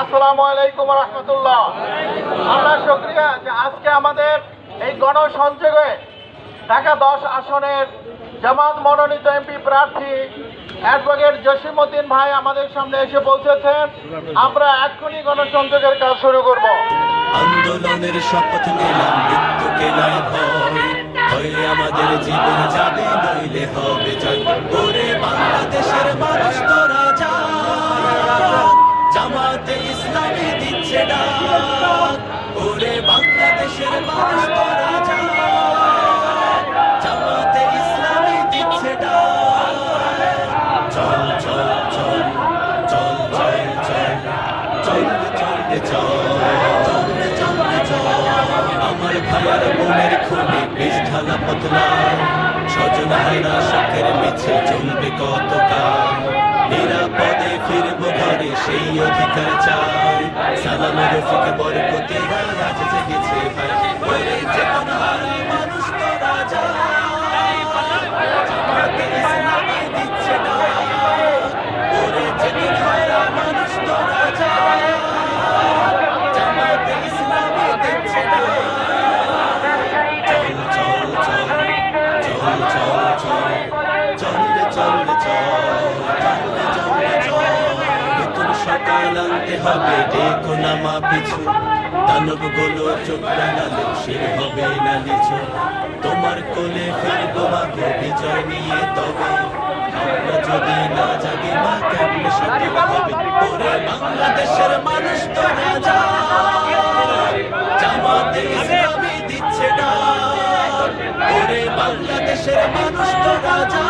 আসসালামু আলাইকুম রহমতুল্লাহ। আমরা শুকরিয়া যে আজকে আমাদের এই গণসংযোগে ঢাকা 10 আসনের জামাত মনোনীত এমপি প্রার্থী অ্যাডভোকেট জসিমউদ্দিন ভাই আমাদের সামনে এসে পৌঁছেছেন। আমরা এক্ষুনি গণসংযোগের কাজ শুরু করব। আন্দোলনের শপথ নিলাম, মৃত্যুকে নয় ভয়, হয়ে আমাদের জীবন যাবে নইলে হবে জয়। ওরে বাংলাদেশের মানুষ তোরা যা, জামাতে ইসলামী দিচ্ছে ডাক। ওরে বাংলাদেশের মানুষ তোরা যা, জামাতে ইসলামী দিচ্ছে ডাক। চল চল চল চল চল চল চল চল চল, আমার ভাইয়ার বোনের খুনে বীজ ঢালা পতলা, স্বজন হারা শোকের মিছে চলবে কত কাল। নিরাপদে ফিরবো ঘরে সেই অধিকার চাই, সালাম রফিক বরকতেরা আজ জেগেছে ভাই। ওরে চেতনা হারা মানুষ তোরা যা, জামাতে ইসলামী দিচ্ছে ডাক। ওরে চেতনা হারা মানুষ তোরা যা, জামাতে ইসলামী দিচ্ছে ডাক। চল চল চল চল চল চল চল চল চল, নতুন সকাল আনতে হবে দেখো না মা পিছু, দানব গুলো চোখ রাঙালে সে হবে না নিচু। তোমার কোলে ফিরবো মাগো বিজয় নিয়ে, তবে আমরা যদি না জাগি মা কেমনে সফল হবে। ওরে বাংলাদেশের মানুষ তোরা যা, জামাতে ইসলামী দিচ্ছে ডাক। ওরে বাংলাদেশের মানুষ তোরা যা,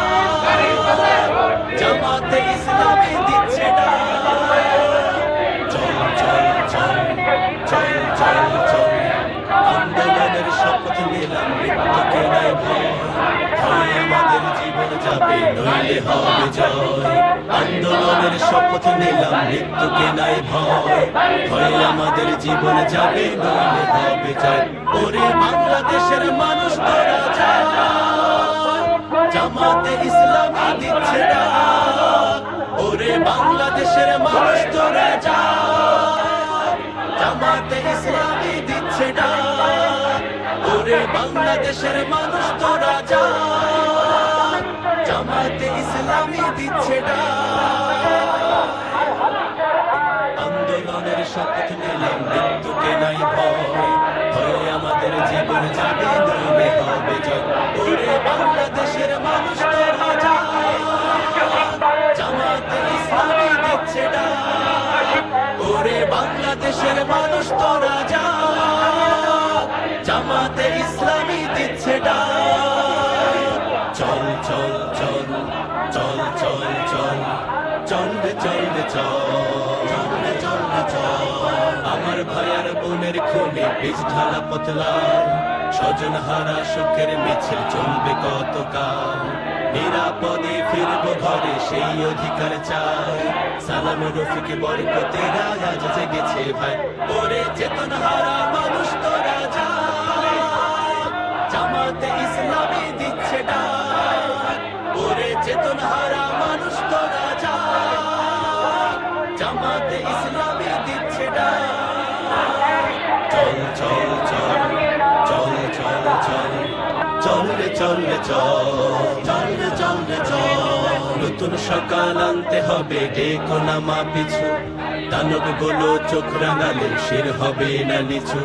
জামাতে ইসলামী দিচ্ছে ডাক। চল চল চল চল চল চল, আন্দোলনের শপথ নিলাম, মৃত্যুকে নাই ভয়, হয় আমাদের জীবন যাবে নইলে হবে জয়। আন্দোলনের শপথ নিলাম, মৃত্যুকে নাই ভয়, হয় আমাদের জীবন যাবে নইলে হবে জয়। ওরে বাংলাদেশের মানুষ তোরা যা, জামাতে ইসলামী দিচ্ছে ডাক। ওরে বাংলাদেশের মানুষ তোরা যা, জামাতে ইসলামী দিচ্ছে ডাক। ওরে বাংলাদেশের মানুষ তোরা যা, জামাতে ইসলামী দিচ্ছে ডাক। আন্দোলনের শপথ নিলাম, মৃত্যুকে নাই ভয়, হয় আমাদের জীবন যাবে নইলে হবে জয়। ওরে বাংলাদেশের মানুষ তোরা যা, জামাতে ইসলামী দিচ্ছে ডাক। ওরে বাংলাদেশের মানুষ তোরা যা, জামাতে ইসলামী দিচ্ছে ডাক। চল চল চল চল চল চল চল চল চল চল চল, আমার ভাইয়ার বোনের খুনে বীজ ঢালা পতলার, স্বজন হারা শোকের মিছিল চলবে কত কাল। নিরাপদে ফিরবো ঘরে সেই অধিকার চাই, সালাম রফিক বরকতেরা আজ জেগেছে ভাই। ওরে চেতনা হারা মানুষ তোরা যা, জামাতে ইসলামী দিচ্ছে ডাক। ওরে চেতনা হারা মানুষ তোরা যা, জামাতে ইসলামী দিচ্ছে ডাক। চল চল চল চল চল চল চল রে চল রে চল রে চল রে চল, নতুন সকাল আনতে হবে দেখো না মা পিছু, দানব গুলো চোখ রাঙালে শির হবে না নিচু।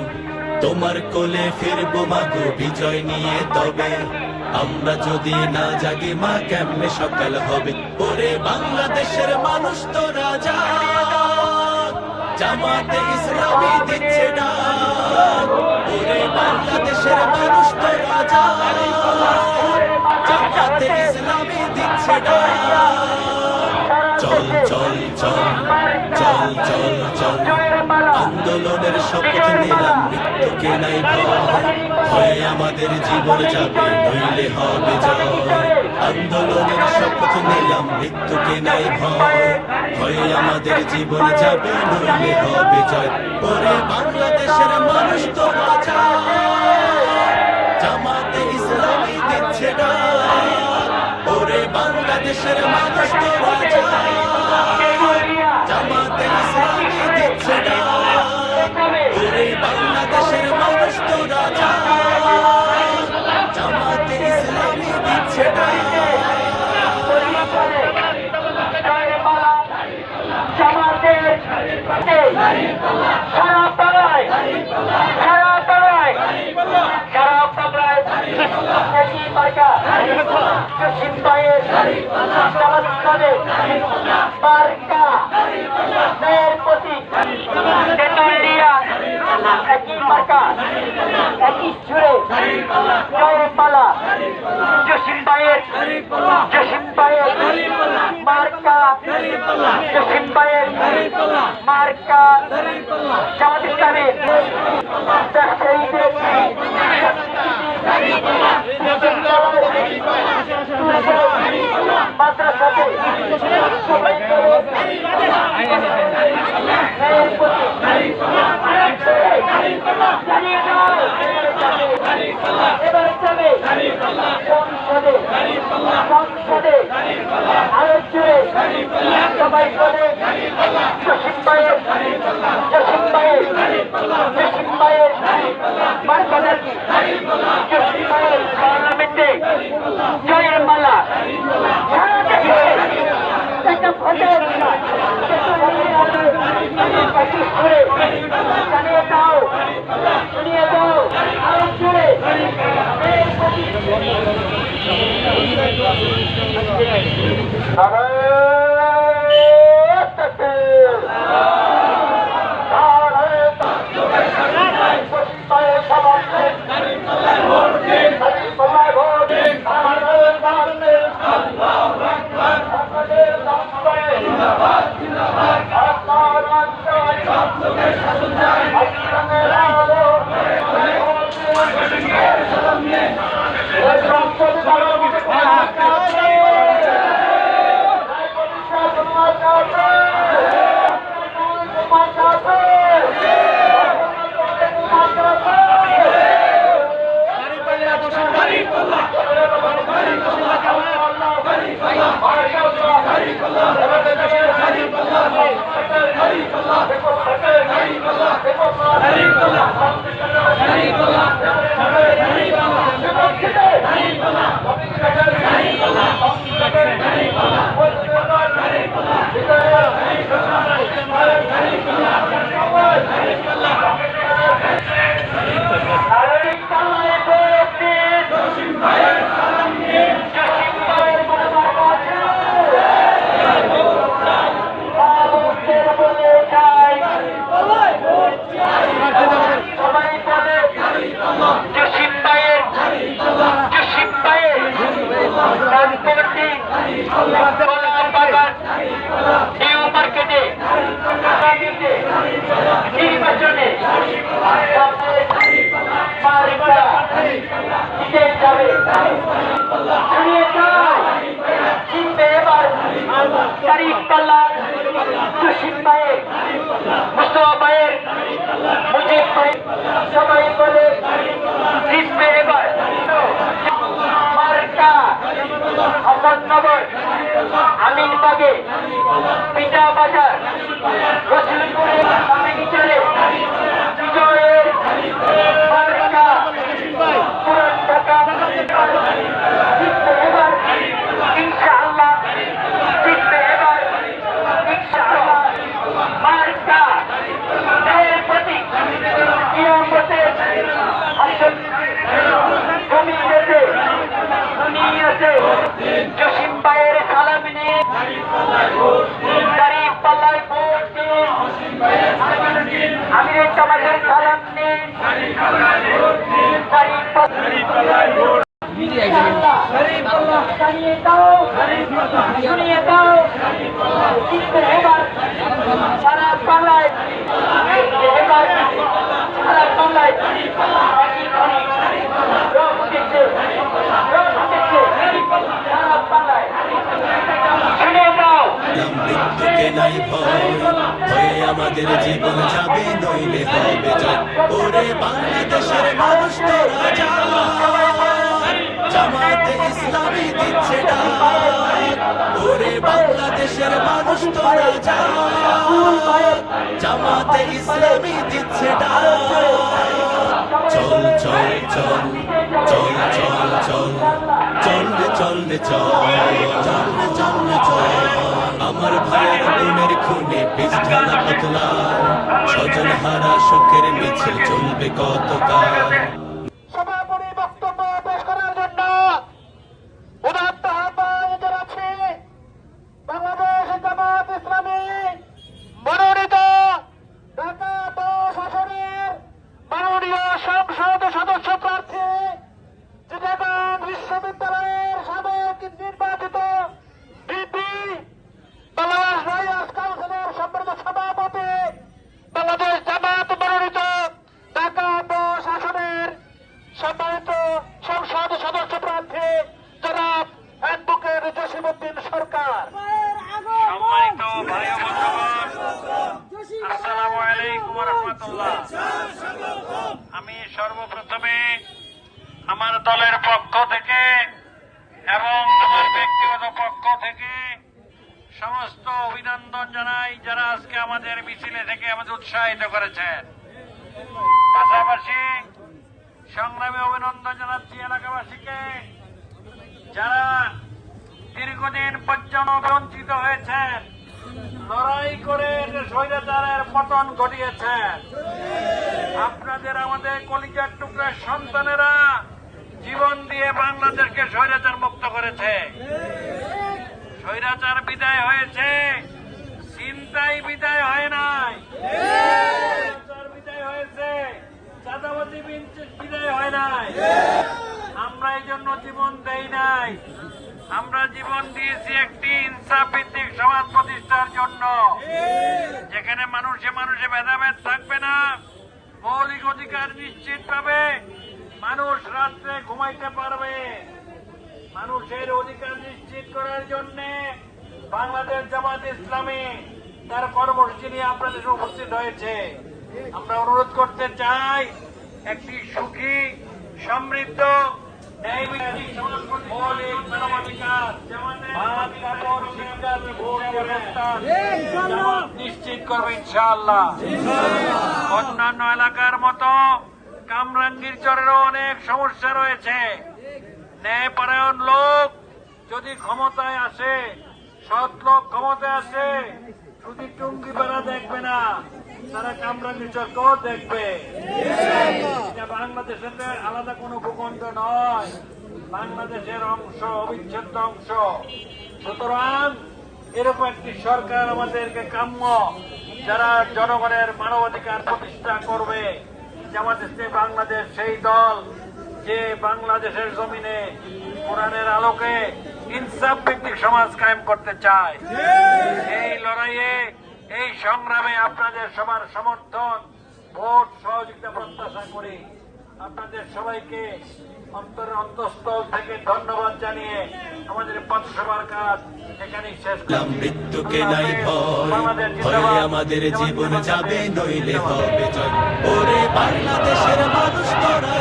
তোমার কোলে ফিরবো মাগো বিজয় নিয়ে, তবে আমরা যদি না জাগি মা কেমনে সকাল হবে। ওরে বাংলাদেশের মানুষ তোরা যা, জামাতে ইসলামী দিচ্ছে ডাক। ওরে বাংলাদেশের মানুষ তোরা যা, জামাতে ইসলামী দিচ্ছে ডাক। চল চল চল চল চল চল, আন্দোলনের শপথ নিলাম, মৃত্যুকে নাই ভয়, হয় আমাদের জীবন যাবে নইলে হবে জয়। আন্দোলনের শপথ নিলাম, মৃত্যুকে নাই ভয়, হয় আমাদের জীবন যাবে নইলে হবে জয়। ওরে বাংলাদেশের মানুষ তোরা যা, জামাতে ইসলামী দিচ্ছে ডাক। ওরে বাংলাদেশের মানুষ তোরা যা, জামাতে ইসলামী দিচ্ছে সারা বাংলায় সারা বাংলায় সারা বাংলায় একই মার্কা জসিম ভাইয়ের নমস্কারে মার্কা মেয়ের প্রতি তেঁতুলিয়া একই মার্কা একই সুরে জয়ের মালা জসিম ভাইয়ের মার্কা জসিম ভাইয়ের মার্কা জামাত ইসলামের ব্যবসায়ীদের মাদ্রাসাতে এবার যাবে সংসদে আলোচনে সবাই বলে জসিম ভাইয়ের মার্কাটা কি জসিম ভাইয়ের পার্লামেন্টে জয়ের মালা সারা দেশে একটা ভোটের জানিয়ে দাও শুনিয়ে দাও আরো জুড়ে সবাই বলে জিতবে এবার মার্কা অহমদনগর আমিনবাগে পিতা বাজার রসুলপুরে কমিটিতে বিজয়ের মার্কা পুরান ঢাকা জিতবে এবার ইনশাআল্লাহ জিতবে এবার ইনশাআল্লাহ মার্কা এর প্রতি কিয়ামতে আসল জমিনেতে দুনিয়াতে জসিম ভাইয়ের সালাম নিয়ে দাঁড়িয়ে পাল্লায় ভোট দিন আমিরের জামাতের সালাম নিন জানিয়ে দাও শুনিয়ে দাও জিতবে এবার সারা বাংলায় এবার সারা বাংলায় মৃত্যুকে নাই ভয় ভয়ে আমাদের জীবন যাবে নইলে হবে জয় ওরে বাংলাদেশের মানুষ তোরা যা জামাতে ইসলামী দিচ্ছে ডাক ওরে বাংলাদেশের মানুষ তোরা যা জামাতে ইসলামী দিচ্ছে ডাক চল চল চল চল চল চল চল চল চল চল চল চল আমার ভাইয়ের বোনের খুনে বীজ ঢালা কতলা স্বজন হারা শোকের মিছিল চলবে কতকাল সমাপনী বক্তব্য পেশ করার জন্য উদাত্ত আহ্বান জানাচ্ছি বাংলাদেশ জামাত ইসলামী মনোনীত ঢাকা 10 আসনের মাননীয় সংসদ সদস্য প্রার্থী চিটাগাং বিশ্ববিদ্যালয়ের সাবেক নির্বাচিত ভিপি বাংলাদেশ রয়্যালস কাউন্সিলের সম্মানিত সভাপতি বাংলাদেশ জামাত মনোনীত ঢাকা 10 আসনের সম্মানিত সংসদ সদস্য প্রার্থী জনাব অ্যাডভোকেট জসিমউদ্দিন সরকার। সম্মানিত ভাই ও বন্ধুগণ, আসসালামু আলাইকুম ওয়া রাহমাতুল্লাহ। আমি সর্বপ্রথমে আমার দলের পক্ষ থেকে এবং আমার ব্যক্তিগত পক্ষ থেকে সমস্ত অভিনন্দন জানাই যারা আজকে আমাদের মিছিলে থেকে আমাদের উৎসাহিত করেছেন। পাশাপাশি সংগ্রামী অভিনন্দন জানাচ্ছি এলাকাবাসীকে যারা দীর্ঘদিন পর্যন্ত বঞ্চিত হয়েছেন, লড়াই করে স্বৈরাচারের পতন ঘটিয়েছেন। আপনাদের আমাদের কলিজার টুকরার সন্তানেরা জীবন দিয়ে বাংলাদেশকে স্বৈরাচার মুক্ত করেছে। স্বৈরাচার বিদায় হয়েছে, চিন্তাই বিদায় হয় নাই। স্বৈরাচার বিদায় হয়েছে, চাঁদাবাজি বিদায় হয় নাই। আমরা এই জন্য জীবন দেই নাই, আমরা জীবন দিয়েছি একটি ইনসাফ ভিত্তিক সমাজ প্রতিষ্ঠার জন্য, যেখানে মানুষে মানুষে ভেদাভেদ থাকবে না, মৌলিক অধিকার নিশ্চিত পাবে, মানুষ রাত্রে ঘুমাইতে পারবে। মানুষের অধিকার নিশ্চিত করার জন্য বাংলাদেশ জামাত ইসলামী তার কর্মসূচি নিয়ে আপনাদের উপস্থিত হয়েছে। আমরা অনুরোধ করতে চাই একটি সুখী, সমৃদ্ধ, ন্যায়ভিত্তিক সমাজ মৌলিক মানবাধিকার ভাত, কাপড়, শিক্ষা, ভোট ব্যবস্থা জামাত নিশ্চিত করবে ইনশাআল্লাহ। অন্যান্য এলাকার মতো কামরাঙ্গীর চরেরও অনেক সমস্যা রয়েছে। ন্যায়পরায়ণ লোক যদি ক্ষমতায় আসে, সৎ লোক ক্ষমতায় আসে, শুধু টুঙ্গিপাড়া দেখবে না, তারা কামরাঙ্গীর চরকেও দেখবে। এটা বাংলাদেশের আলাদা কোনো ভূখণ্ড নয়, বাংলাদেশের অংশ, অবিচ্ছেদ্য অংশ। সুতরাং এরকম একটি সরকার আমাদেরকে কাম্য, যারা জনগণের মানবাধিকার প্রতিষ্ঠা করবে। জামাত ইসলামী বাংলাদেশ সেই দল যে বাংলাদেশের জমিনে কোরআনের আলোকে ইনসাফ ভিত্তিক সমাজ কায়েম করতে চায়। এই লড়াইয়ে, এই সংগ্রামে আপনাদের সবার সমর্থন, ভোট, সহযোগিতা প্রত্যাশা করি। আপনাদের সবাইকে অন্তরের অন্তঃস্থল থেকে ধন্যবাদ জানিয়ে আমাদের পথসভার কাজ এখানেই শেষ করলাম। মৃত্যুকে নাই ভয়, ভয়ে আমাদের জীবন যাবে, নইলে হবে জয়। ওরে বাংলাদেশের মানুষ তোরা